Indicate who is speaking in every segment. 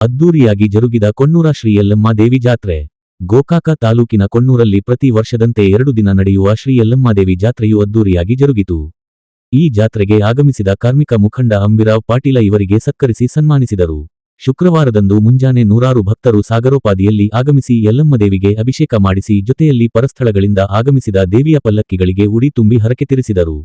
Speaker 1: ಅದ್ದೂರಿಯಾಗಿ ಜರುಗಿದ ಕೊಣ್ಣೂರ ಶ್ರೀ ಯಲ್ಲಮ್ಮ ದೇವಿ ಜಾತ್ರೆ. ಗೋಕಾಕ ತಾಲೂಕಿನ ಕೊಣ್ಣೂರಲ್ಲಿ ಪ್ರತಿ ವರ್ಷದಂತೆ 2 ದಿನ ನಡೆಯುವ ಶ್ರೀ ಯಲ್ಲಮ್ಮದೇವಿ ಜಾತ್ರೆಯು ಅದ್ದೂರಿಯಾಗಿ ಜರುಗಿತು. ಈ ಜಾತ್ರೆಗೆ ಆಗಮಿಸಿದ ಕಾರ್ಮಿಕ ಮುಖಂಡ ಅಂಬಿರಾವ್ ಪಾಟೀಲ ಇವರಿಗೆ ಸತ್ಕರಿಸಿ ಸನ್ಮಾನಿಸಿದರು. ಶುಕ್ರವಾರದಂದು ಮುಂಜಾನೆ ನೂರಾರು ಭಕ್ತರು ಸಾಗರೋಪಾದಿಯಲ್ಲಿ ಆಗಮಿಸಿ ಯಲ್ಲಮ್ಮದೇವಿಗೆ ಅಭಿಷೇಕ ಮಾಡಿಸಿ ಜೊತೆಯಲ್ಲಿ ಪರಸ್ಥಳಗಳಿಂದ ಆಗಮಿಸಿದ ದೇವಿಯ ಪಲ್ಲಕ್ಕಿಗಳಿಗೆ ಉಡಿ ತುಂಬಿ ಹರಕೆ ತೀರಿಸಿದರು.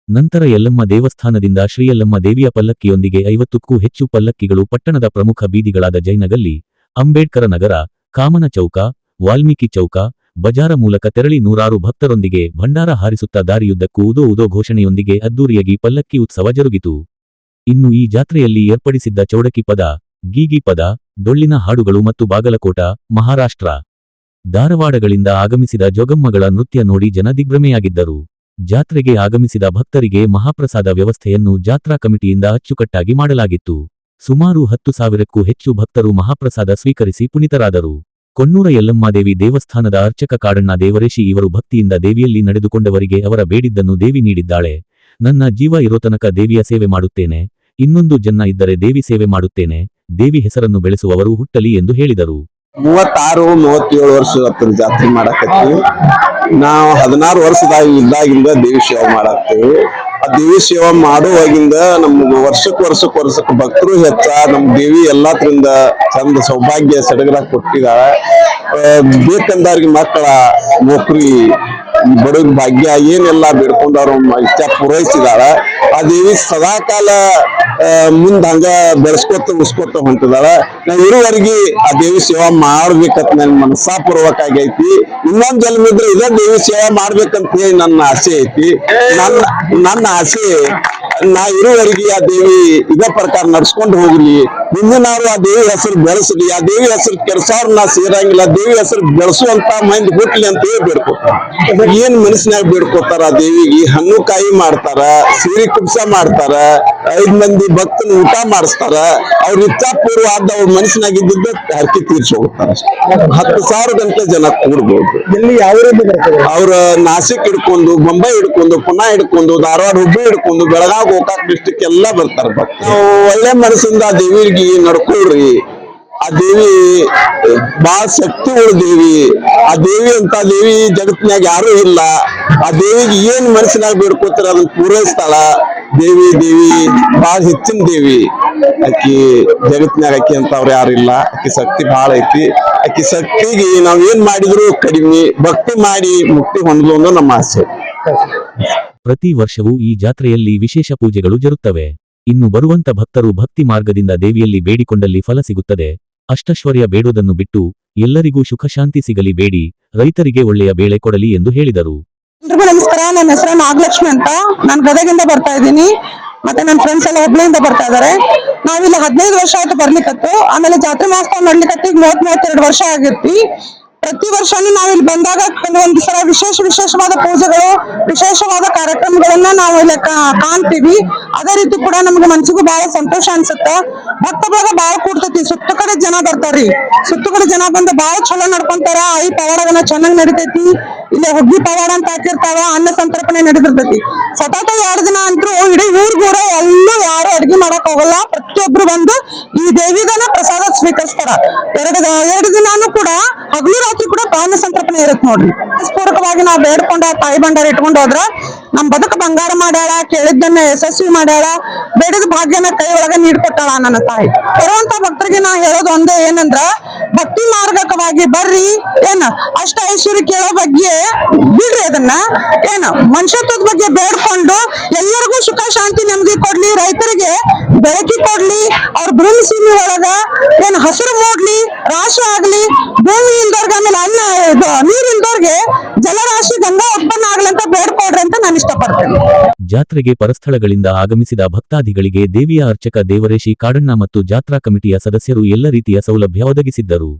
Speaker 1: ನಂತರ ಯಲ್ಲಮ್ಮ ದೇವಸ್ಥಾನದಿಂದ ಶ್ರೀಯಲ್ಲಮ್ಮ ದೇವಿಯ ಪಲ್ಲಕ್ಕಿಯೊಂದಿಗೆ 50ಕ್ಕೂ ಹೆಚ್ಚು ಪಲ್ಲಕ್ಕಿಗಳು ಪಟ್ಟಣದ ಪ್ರಮುಖ ಬೀದಿಗಳಾದ ಜೈನಗಲ್ಲಿ, ಅಂಬೇಡ್ಕರ ನಗರ, ಕಾಮನ ಚೌಕ, ವಾಲ್ಮೀಕಿ ಚೌಕ, ಬಜಾರ ಮೂಲಕ ತೆರಳಿ ನೂರಾರು ಭಕ್ತರೊಂದಿಗೆ ಭಂಡಾರ ಹಾರಿಸುತ್ತಾ ದಾರಿಯುದ್ದಕ್ಕೂ ಉದೋ ಉದೋ ಘೋಷಣೆಯೊಂದಿಗೆ ಅದ್ದೂರಿಯಾಗಿ ಪಲ್ಲಕ್ಕಿ ಉತ್ಸವ ಜರುಗಿತು. ಇನ್ನು ಈ ಜಾತ್ರೆಯಲ್ಲಿ ಏರ್ಪಡಿಸಿದ್ದ ಚೌಡಕಿ ಪದ, ಗೀಗಿ ಪದ, ಡೊಳ್ಳಿನ ಹಾಡುಗಳು ಮತ್ತು ಬಾಗಲಕೋಟ, ಮಹಾರಾಷ್ಟ್ರ, ಧಾರವಾಡಗಳಿಂದ ಆಗಮಿಸಿದ ಜೋಗಮ್ಮಗಳ ನೃತ್ಯ ನೋಡಿ ಜನ ದಿಗ್ಭ್ರಮೆಯಾಗಿದ್ದರು. ಜಾತ್ರೆಗೆ ಆಗಮಿಸಿದ ಭಕ್ತರಿಗೆ ಮಹಾಪ್ರಸಾದ ವ್ಯವಸ್ಥೆಯನ್ನು ಜಾತ್ರಾ ಕಮಿಟಿಯಿಂದ ಅಚ್ಚುಕಟ್ಟಾಗಿ ಮಾಡಲಾಗಿತ್ತು. ಸುಮಾರು 10,000ಕ್ಕೂ ಹೆಚ್ಚು ಭಕ್ತರು ಮಹಾಪ್ರಸಾದ ಸ್ವೀಕರಿಸಿ ಪುನೀತರಾದರು. ಕೊಣ್ಣೂರ ಯಲ್ಲಮ್ಮದೇವಿ ದೇವಸ್ಥಾನದ ಅರ್ಚಕ ಕಾಡಣ್ಣ ದೇವರೇಶಿ ಇವರು ಭಕ್ತಿಯಿಂದ ದೇವಿಯಲ್ಲಿ ನಡೆದುಕೊಂಡವರಿಗೆ ಅವರ ಬೇಡಿದ್ದನ್ನು ದೇವಿ ನೀಡಿದ್ದಾಳೆ. ನನ್ನ ಜೀವ ಇರೋತನಕ ದೇವಿಯ ಸೇವೆ ಮಾಡುತ್ತೇನೆ, ಇನ್ನೊಂದು ಜನ್ಮ ಇದ್ದರೆ ದೇವಿ ಸೇವೆ ಮಾಡುತ್ತೇನೆ, ದೇವಿ ಹೆಸರನ್ನು ಬೆಳೆಸುವವರು ಹುಟ್ಟಲಿ ಎಂದು ಹೇಳಿದರು.
Speaker 2: 36-37 ವರ್ಷ ಜಾತ್ರೆ ಮಾಡಕತ್ತೀವಿ. ನಾವು 16 ವರ್ಷದಾಗಿಂದ ದೇವಿ ಸೇವೆ ಮಾಡಾಕ್ತೇವಿ. ಆ ದೇವಿ ಸೇವೆ ಮಾಡುವಾಗಿಂದ ನಮ್ಗೆ ವರ್ಷಕ್ಕೆ ಭಕ್ತರು ಹೆಚ್ಚ. ನಮ್ ದೇವಿ ಎಲ್ಲಾದ್ರಿಂದ ಚಂದ ಸೌಭಾಗ್ಯ ಸಡಗರ ಕೊಟ್ಟಿದಾಳೆ. ಬೇಕಂದವ್ರಿಗೆ ಮಕ್ಕಳ ನೌಕರಿ, ಬಡವ್ರ ಭಾಗ್ಯ ಏನೆಲ್ಲಾ ಬೇಡ್ಕೊಂಡವ್ರು ಇಚ್ಛಾ ಪೂರೈಸಿದಾಳ. ಆ ದೇವಿ ಸದಾಕಾಲ ಮುಂದ ಹಂಗ ಬೆಳೆಸ್ಕೊತ ಉಸ್ಕೊತ ಹೊಂಟಿದಾಳ. ನಾವ್ ಇರುವರೆಗೆ ಆ ದೇವಿ ಸೇವಾ ಮಾಡ್ಬೇಕಂತ ನನ್ ಮನಸ್ಸಾಪೂರ್ವಕ ಆಗೈತಿ. ಇನ್ನೊಂದ್ ಜನ್ಮ ಇದ್ರೆ ಇದೇ ದೇವಿ ಸೇವಾ ಮಾಡ್ಬೇಕಂತ ಹೇಳಿ ನನ್ನ ಆಸೆ ಐತಿ. ನನ್ನ ಆಸೆ ನಾ ಇರುವರೆಗೆ ಆ ದೇವಿ ಇದೇ ಪ್ರಕಾರ ನಡ್ಸ್ಕೊಂಡು ಹೋಗ್ಲಿ. ಮುಂದಿನವ್ರು ಆ ದೇವಿ ಹೆಸರು ಬೆಳೆಸಲಿ. ಆ ದೇವಿ ಹೆಸರು ಕೆಲ್ಸವ್ರ ನಾ ಸೇರಂಗಿಲ್ಲ, ದೇವಿ ಹೆಸರು ಬೆಳೆಸುವಂತ ಮಂದಿ ಹುಟ್ಲಿ ಅಂತ ಹೇಳಿ ಬೇಡ್ಕೊತಾರ. ಏನ್ ಮನಸ್ಸಿನಾಗ ಬೇಡ್ಕೊತಾರ, ಆ ದೇವಿಗೆ ಹಣ್ಣು ಕಾಯಿ ಮಾಡ್ತಾರ, ಸೀರೆ ಕುಬ್ಸ ಮಾಡ್ತಾರ, 5 ಮಂದಿ ಭಕ್ತನ ಊಟ ಮಾಡಿಸ್ತಾರ. ಅವ್ರ ಇಚ್ಛಾಪೂರ್ವ ಆದ ಅವ್ರ ಮನಸ್ಸಿನಾಗ ಇದ್ದಿದ್ದ ಹರಕೆ ತೀರ್ಸಿ ಹೋಗ್ತಾರ. 10,000 ಗಂಟೆ ಜನ ಕೂಡ್ಬೋದು. ಅವ್ರ ನಾಸಿಕ್ ಹಿಡ್ಕೊಂಡು, ಬೊಂಬೈ ಹಿಡ್ಕೊಂಡು, ಪುನಾ ಹಿಡ್ಕೊಂಡು, ಧಾರವಾಡ, ಹುಬ್ಬಳ್ಳಿ ಹಿಡ್ಕೊಂಡು, ಬೆಳಗಾವಿ, ಗೋಕಾಕ್ ಡಿಸ್ಟಿಕ್ ಎಲ್ಲಾ ಬರ್ತಾರ. ನಾವು ಒಳ್ಳೆ ಮನಸ್ಸಿಂದ ಆ ದೇವಿಗೆ ನಡ್ಕೊಳ್ರಿ. ಆ ದೇವಿ ಬಾಳ ಶಕ್ತಿ ಉಳ್ಳ ದೇವಿ. ಆ ದೇವಿ ಅಂತ ದೇವಿ ಜಗತ್ತಿನಾಗ ಯಾರು ಇಲ್ಲ. ಆ ದೇವಿಗೆ ಏನ್ ಮನಸ್ಸಿನಾಗ ಬೇಡ್ಕೋತಾರ ಅದನ್ನ ಪೂರೈಸ್ತಾಳ. ದೇವಿ ಬಾಳ ಹೆಚ್ಚಿನ ದೇವಿ. ಆಕಿ ಜಗತ್ತಿನಾಗ ಆಕಿ ಅಂತವ್ರು ಯಾರಿಲ್ಲ. ಆಕಿ ಶಕ್ತಿ ಬಾಳ ಐತಿ. ಆಕಿ ಶಕ್ತಿಗೆ ನಾವ್ ಏನ್ ಮಾಡಿದ್ರು ಕಡಿಮೆ. ಭಕ್ತಿ ಮಾಡಿ ಮುಕ್ತಿ ಹೊಂದಲು ಅನ್ನೋ ನಮ್ಮ ಆಸೆ.
Speaker 1: ಪ್ರತಿ ವರ್ಷವೂ ಈ ಜಾತ್ರೆಯಲ್ಲಿ ವಿಶೇಷ ಪೂಜೆಗಳು ಜರುತ್ತವೆ. ಇನ್ನು ಬರುವಂತ ಭಕ್ತರು ಭಕ್ತಿ ಮಾರ್ಗದಿಂದ ದೇವಿಯಲ್ಲಿ ಬೇಡಿಕೊಂಡಲ್ಲಿ ಫಲ ಸಿಗುತ್ತದೆ. ಅಷ್ಟೈಶ್ವರ್ಯ ಬೇಡೋದನ್ನು ಬಿಟ್ಟು ಎಲ್ಲರಿಗೂ ಸುಖ ಶಾಂತಿ ಸಿಗಲಿ ಬೇಡಿ, ರೈತರಿಗೆ ಒಳ್ಳೆಯ ಬೆಳೆ ಕೊಡಲಿ ಎಂದು ಹೇಳಿದರು.
Speaker 3: ನಮಸ್ಕಾರ, ನನ್ನ ಹೆಸರು ನಾಗಲಕ್ಷ್ಮಿ ಅಂತ. ನಾನು ಗದಗಿಂದ ಬರ್ತಾ ಇದ್ದೀನಿ. ಮತ್ತೆ ನನ್ನ ಫ್ರೆಂಡ್ಸ್ ಎಲ್ಲ ಹುಬ್ಳಿಯಿಂದ ಬರ್ತಾ ಇದಾರೆ. ನಾವಿಲ್ಲಿ 15 ವರ್ಷ ಆಯ್ತು ಬರ್ಲಿಕ್ಕತ್ತು. ಆಮೇಲೆ ಜಾತ್ರೆ ಮಹೋತ್ಸವ ನೋಡ್ಲಿಕ್ಕತ್ತು 30-32 ವರ್ಷ ಆಗಿರ್ತಿ. ಪ್ರತಿ ವರ್ಷನೂ ನಾವಿಲ್ಲಿ ಬಂದಾಗ ಕೆಲವೊಂದು ಸಲ ವಿಶೇಷವಾದ ಪೂಜೆಗಳು, ವಿಶೇಷವಾದ ಕಾರ್ಯಕ್ರಮಗಳನ್ನ ನಾವು ಇಲ್ಲಿ ಕಾಣ್ತೀವಿ. ಅದೇ ರೀತಿ ಕೂಡ ನಮ್ಗೆ ಮನ್ಸಿಗೂ ಬಹಳ ಸಂತೋಷ ಅನ್ಸುತ್ತೆ. ಭಕ್ತ ಬಳಗ ಬಹಳ ಕೂಡ್ತೈತಿ. ಸುತ್ತ ಕಡೆ ಜನ ಬರ್ತಾರ್ರಿ. ಸುತ್ತ ಕಡೆ ಜನ ಬಂದು ಬಹಳ ಚಲೋ ನಡ್ಕೊಂತಾರ. ಈ ಪವಾಡಗನ ಚೆನ್ನಾಗಿ ನಡಿತೈತಿ. ಇಲ್ಲಿ ಹುಗ್ಗಿ ಪವಾಡ ಅಂತ ಹಾಕಿರ್ತಾವ. ಅನ್ನ ಸಂತರ್ಪಣೆ ನಡೀತಿರ್ತೈತಿ. ಸತತ 2 ದಿನ ಅಂತೂ ಇಡೀ ಊರ್ಗೂರ ಎಲ್ಲೂ ಯಾರು ಅಡ್ಗೆ ಮಾಡಕ್ ಹೋಗಲ್ಲ. ಪ್ರತಿಯೊಬ್ರು ಬಂದು ಈ ದೇವಿದನ ಪ್ರಸಾದ ಸ್ವೀಕರಿಸ್ತಾರ. 2 ದಿನಾನು ಕೂಡ ಹಗಲು ರಾತ್ರಿ ಕೂಡ ಅನ್ನ ಸಂತರ್ಪಣೆ ಇರುತ್ತೆ ನೋಡ್ರಿ. ಪೂರ್ವಕವಾಗಿ ನಾವು ಬೇಡ್ಕೊಂಡ ತಾಯಿ ಭಂಡಾರ ಇಟ್ಕೊಂಡು ಹೋದ್ರ ನಮ್ ಬದುಕು ಬಂಗಾರ ಮಾಡ್ಯಾಳ, ಕೇಳಿದ್ದನ್ನ ಯಶಸ್ವಿ ಮಾಡ್ಯಾಳ, ಬೇಡಿದ ಭಾಗ್ಯನ ಕೈ ಒಳಗ ನೀಡ್ಕೊಟ್ಟಾಳ ನನ್ನ ತಾಯಿ. ಬರುವಂತ ಭಕ್ತರಿಗೆ ನಾ ಹೇಳೋದು ಒಂದೇ ಏನಂದ್ರ, ಭಕ್ತಿ ಮಾರ್ಗಕವಾಗಿ ಬರ್ರಿ. ಏನ ಅಷ್ಟ ಐಶ್ವರ್ಯ ಕೇಳೋ ಬಗ್ಗೆ ಬಿಡ್ರಿ. ಅದನ್ನ ಏನ ಮನುಷ್ಯತ್ವದ ಬಗ್ಗೆ ಬೇಡ್ಕೊಂಡು ಎಲ್ಲರಿಗೂ ಸುಖ ಶಾಂತಿ ನೆಮ್ಮದಿ ಕೊಡ್ಲಿ, ರೈತರಿಗೆ ಬೆಳಕಿ ಕೊಡ್ಲಿ, ಅವ್ರ ಭೂಮಿ ಸೀಮೆ ಒಳಗ ಏನ್ ಹಸಿರು ಮೂಡ್ಲಿ, ರಾಶಿ ಆಗ್ಲಿ, ಭೂಮಿ ಇಲ್ದವ್ರಿಗೆ ಆಮೇಲೆ ಅನ್ನ ನೀರ್ ಇಲ್ದವ್ರಿಗೆ ಜಲರಾಶಿ ಗಂಗಾ ಉತ್ಪನ್ನ ಆಗ್ಲಿ ಅಂತ ಬೇಡ್ಕೊಡ್ರಿ ಅಂತ ನಾನು ಇಷ್ಟಪಡ್ತೇನೆ.
Speaker 1: ಜಾತ್ರೆಗೆ ಪರಸ್ಥಳಗಳಿಂದ ಆಗಮಿಸಿದ ಭಕ್ತಾದಿಗಳಿಗೆ ದೇವಿಯ ಅರ್ಚಕ ದೇವರೇಶಿ ಕಾಡಣ್ಣ ಮತ್ತು ಜಾತ್ರಾ ಕಮಿಟಿಯ ಸದಸ್ಯರು ಎಲ್ಲ ರೀತಿಯ ಸೌಲಭ್ಯ ಒದಗಿಸಿದ್ದರು.